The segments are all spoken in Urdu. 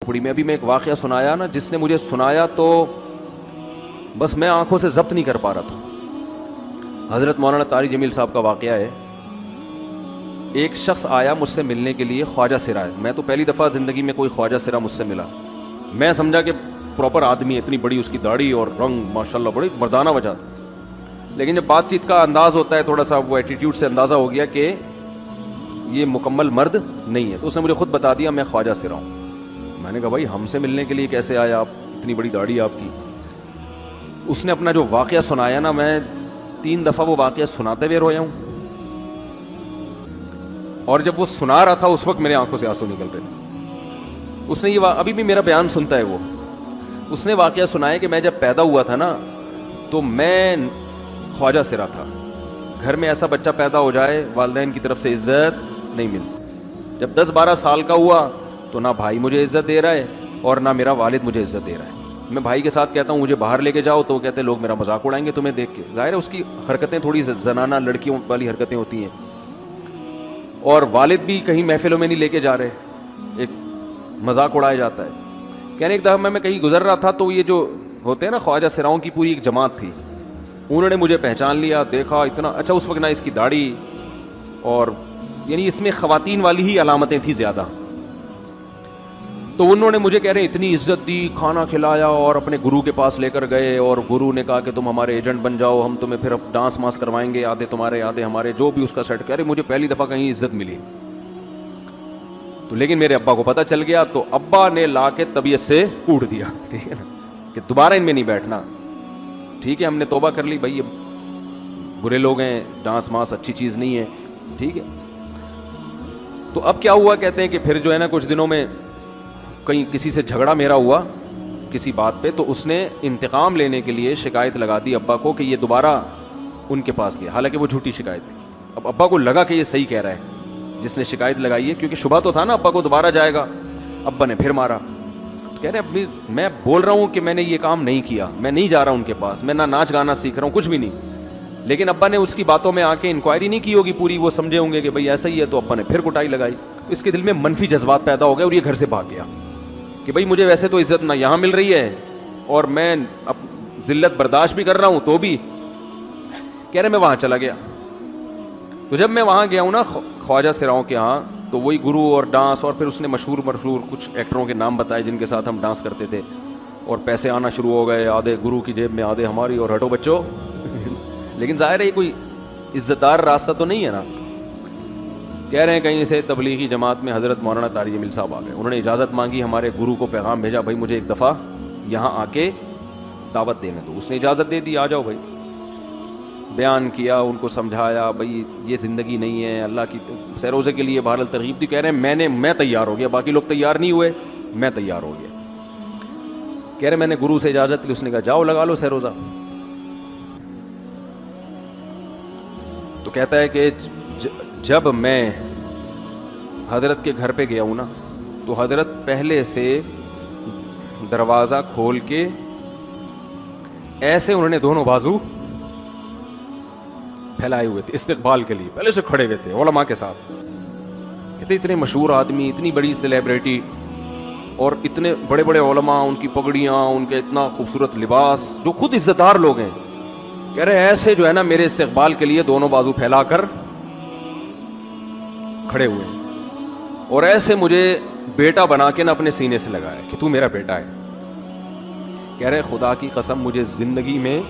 کھوپڑی میں. ابھی میں ایک واقعہ سنایا نا, جس نے مجھے سنایا تو بس میں آنکھوں سے ضبط نہیں کر پا رہا تھا. حضرت مولانا طارق جمیل صاحب کا واقعہ ہے. ایک شخص آیا مجھ سے ملنے کے لیے, خواجہ سرا ہے. میں تو پہلی دفعہ زندگی میں کوئی خواجہ سرا مجھ سے ملا. میں سمجھا کہ پراپر آدمی ہے, اتنی بڑی اس کی داڑھی اور رنگ ماشاءاللہ بڑی مردانہ وجہ. لیکن جب بات چیت کا انداز ہوتا ہے تھوڑا سا, وہ ایٹیٹیوڈ سے اندازہ ہو گیا کہ یہ مکمل مرد نہیں ہے. تو اس نے مجھے خود بتا دیا میں خواجہ سرا ہوں. میں نے کہا بھائی ہم سے ملنے کے لیے کیسے آئے آپ, اتنی بڑی داڑھی آپ کی. اس نے اپنا جو واقعہ سنایا نا, میں 3 دفعہ وہ واقعہ سناتے ہوئے رویا ہوں. اور جب وہ سنا رہا تھا اس وقت میرے آنکھوں سے آنسو نکل رہے تھے. اس نے یہ ابھی بھی میرا بیان سنتا ہے وہ. اس نے واقعہ سنایا کہ میں جب پیدا ہوا تھا نا تو میں خواجہ سرا تھا. گھر میں ایسا بچہ پیدا ہو جائے والدین کی طرف سے عزت نہیں ملتی. جب 10-12 سال کا ہوا تو نہ بھائی مجھے عزت دے رہا ہے اور نہ میرا والد مجھے عزت دے رہا ہے. میں بھائی کے ساتھ کہتا ہوں مجھے باہر لے کے جاؤ تو وہ کہتے ہیں لوگ میرا مذاق اڑائیں گے تمہیں دیکھ کے. ظاہر ہے اس کی حرکتیں تھوڑی زنانہ لڑکیوں والی حرکتیں ہوتی ہیں. اور والد بھی کہیں محفلوں میں نہیں لے کے جا رہے, ایک مذاق اڑایا جاتا ہے. کہنے ایک دفعہ میں کہیں گزر رہا تھا تو یہ جو ہوتے ہیں نا خواجہ سراؤں کی پوری ایک جماعت تھی, انہوں نے مجھے پہچان لیا, دیکھا اتنا اچھا. اس وقت نہ اس کی داڑھی اور یعنی اس میں خواتین والی ہی علامتیں تھیں زیادہ. تو انہوں نے مجھے کہہ رہے ہیں اتنی عزت دی, کھانا کھلایا اور اپنے گرو کے پاس لے کر گئے. اور گرو نے کہا کہ تم ہمارے ایجنٹ بن جاؤ, ہم تمہیں پھر ڈانس ماس کروائیں گے, آدھے تمہارے آدھے ہمارے, جو بھی اس کا سیٹ. کہہ رہے مجھے پہلی دفعہ کہیں عزت ملی. تو لیکن میرے ابا کو پتہ چل گیا تو ابا نے لا کے طبیعت سے کوٹ دیا, ٹھیک ہے نا, کہ دوبارہ ان میں نہیں بیٹھنا. ٹھیک ہے ہم نے توبہ کر لی, بھائی یہ برے لوگ ہیں, ڈانس ماس اچھی چیز نہیں ہے, ٹھیک ہے. تو اب کیا ہوا, کہتے ہیں کہ پھر جو ہے نا کچھ دنوں میں کہیں کسی سے جھگڑا میرا ہوا کسی بات پہ, تو اس نے انتقام لینے کے لیے شکایت لگا دی ابا کو کہ یہ دوبارہ ان کے پاس گیا. حالانکہ وہ جھوٹی شکایت تھی. اب ابا کو لگا کہ یہ صحیح کہہ رہا ہے جس نے شکایت لگائی ہے, کیونکہ شبہ تو تھا نا ابا کو دوبارہ جائے گا. ابا نے پھر مارا. تو کہہ رہے ابھی میں بول رہا ہوں کہ میں نے یہ کام نہیں کیا, میں نہیں جا رہا ان کے پاس, میں نہ ناچ گانا سیکھ رہا ہوں, کچھ بھی نہیں. لیکن ابا نے اس کی باتوں میں آ کے انکوائری نہیں کی ہوگی پوری, وہ سمجھے ہوں گے کہ بھائی ایسا ہی ہے. تو ابا نے پھر کٹائی لگائی. تو اس کے دل میں منفی جذبات پیدا ہو گئے اور یہ گھر سے بھاگ گیا کہ بھائی مجھے ویسے تو عزت نہ یہاں مل رہی ہے اور میں ذلت برداشت بھی کر رہا ہوں, تو بھی کہہ رہے میں وہاں چلا گیا. تو جب میں وہاں گیا ہوں نا خواجہ سراؤں کے ہاں, تو وہی گرو اور ڈانس, اور پھر اس نے مشہور کچھ ایکٹروں کے نام بتائے جن کے ساتھ ہم ڈانس کرتے تھے, اور پیسے آنا شروع ہو گئے, آدھے گرو کی جیب میں آدھے ہماری, اور ہٹو بچوں. لیکن ظاہر ہے یہ کوئی عزت دار راستہ تو نہیں ہے نا. کہہ رہے ہیں کہیں سے تبلیغی جماعت میں حضرت مولانا طارق جمیل صاحب آ گئے. انہوں نے اجازت مانگی, ہمارے گرو کو پیغام بھیجا, بھائی مجھے ایک دفعہ یہاں آ کے دعوت دینے دو. اس نے اجازت دے دی, آ جاؤ بھائی. بیان کیا, ان کو سمجھایا بھائی یہ زندگی نہیں ہے, اللہ کی سیروزے کے لیے بہرحال ترغیب دی. کہہ رہے ہیں میں تیار ہو گیا, باقی لوگ تیار نہیں ہوئے, میں تیار ہو گیا. کہہ رہے میں نے گرو سے اجازت لی, اس نے کہا جاؤ لگا لو سیروزہ. تو کہتا ہے کہ جب میں حضرت کے گھر پہ گیا ہوں نا, تو حضرت پہلے سے دروازہ کھول کے ایسے انہوں نے دونوں بازو پھیلائے ہوئے تھے استقبال کے لیے, پہلے سے کھڑے ہوئے تھے علماء کے ساتھ. کہتے اتنے مشہور آدمی, اتنی بڑی سیلیبریٹی, اور اتنے بڑے بڑے علماء, ان کی پگڑیاں, ان کے اتنا خوبصورت لباس, جو خود عزت دار لوگ ہیں. کہہ رہے ایسے جو ہے نا میرے استقبال کے لیے دونوں بازو پھیلا کر کھڑے ہوئے, اور ایسے مجھے بیٹا بنا کے نا اپنے سینے سے لگایا کہ تو میرا بیٹا ہے. کہہ رہے خدا کی قسم مجھے زندگی میں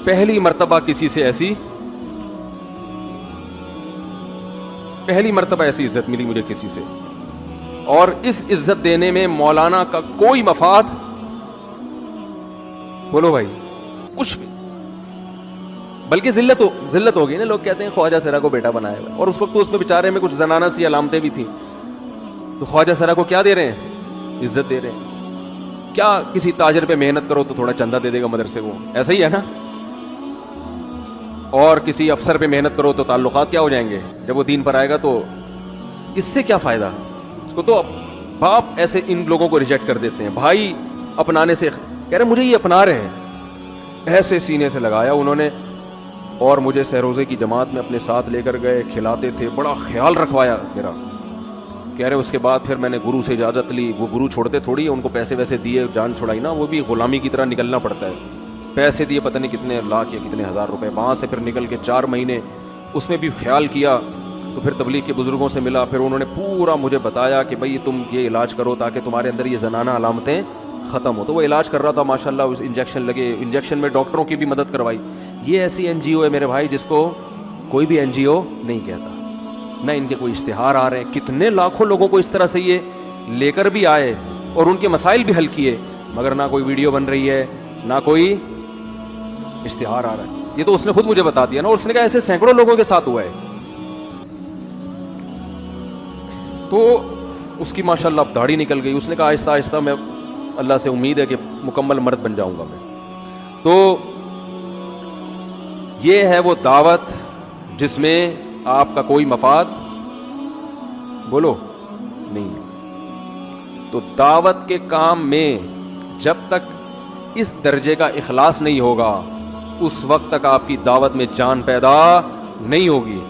پہلی مرتبہ ایسی عزت ملی مجھے کسی سے, اور اس عزت دینے میں مولانا کا کوئی مفاد, بولو بھائی, کچھ بھی, بلکہ ذلت ہو گئی نا. لوگ کہتے ہیں خواجہ سرا کو بیٹا بنایا ہوا, اور اس وقت تو اس میں بیچارے میں کچھ زنانہ سی علامتیں بھی تھیں. تو خواجہ سرا کو کیا دے رہے ہیں, عزت دے رہے ہیں. کیا کسی تاجر پہ محنت کرو تو تھوڑا چندہ دے دے گا مدرسے کو, ایسا ہی ہے نا. اور کسی افسر پہ محنت کرو تو تعلقات کیا ہو جائیں گے, جب وہ دین پر آئے گا تو اس سے کیا فائدہ. تو باپ ایسے ان لوگوں کو ریجیکٹ کر دیتے ہیں, بھائی اپنانے سے. کہہ رہے مجھے یہ اپنا رہے ہیں, ایسے سینے سے لگایا انہوں نے, اور مجھے سہروزے کی جماعت میں اپنے ساتھ لے کر گئے, کھلاتے تھے, بڑا خیال رکھوایا میرا. کہہ رہے اس کے بعد پھر میں نے گرو سے اجازت لی. وہ گرو چھوڑتے تھوڑی, ان کو پیسے ویسے دیے, جان چھڑائی نا, وہ بھی غلامی کی طرح نکلنا پڑتا ہے. پیسے دیے پتہ نہیں کتنے لاکھ یا کتنے ہزار روپے. وہاں سے پھر نکل کے 4 مہینے اس میں بھی خیال کیا. تو پھر تبلیغ کے بزرگوں سے ملا, پھر انہوں نے پورا مجھے بتایا کہ بھائی تم یہ علاج کرو تاکہ تمہارے اندر یہ زنانہ علامتیں ختم ہو. تو وہ علاج کر رہا تھا ماشاءاللہ, اس انجیکشن لگے, انجیکشن میں ڈاکٹروں کی بھی مدد کروائی. یہ ایسی این جی او ہے میرے بھائی جس کو کوئی بھی این جی او نہیں کہتا, نہ ان کے کوئی اشتہار آ رہے ہیں. کتنے لاکھوں لوگوں کو اس طرح سے یہ لے کر بھی آئے اور ان کے مسائل بھی حل کیے, مگر نہ کوئی ویڈیو بن رہی ہے, نہ کوئی اشتہار آ رہا ہے. یہ تو اس نے خود مجھے بتا دیا نا, اور اس نے کہا ایسے سینکڑوں لوگوں کے ساتھ ہوا ہے. تو اس کی ماشاءاللہ اب داڑھی نکل گئی. اس نے کہا آہستہ آہستہ میں اللہ سے امید ہے کہ مکمل مرد بن جاؤں گا میں. تو یہ ہے وہ دعوت جس میں آپ کا کوئی مفاد بولو نہیں ہے. تو دعوت کے کام میں جب تک اس درجے کا اخلاص نہیں ہوگا اس وقت تک آپ کی دعوت میں جان پیدا نہیں ہوگی.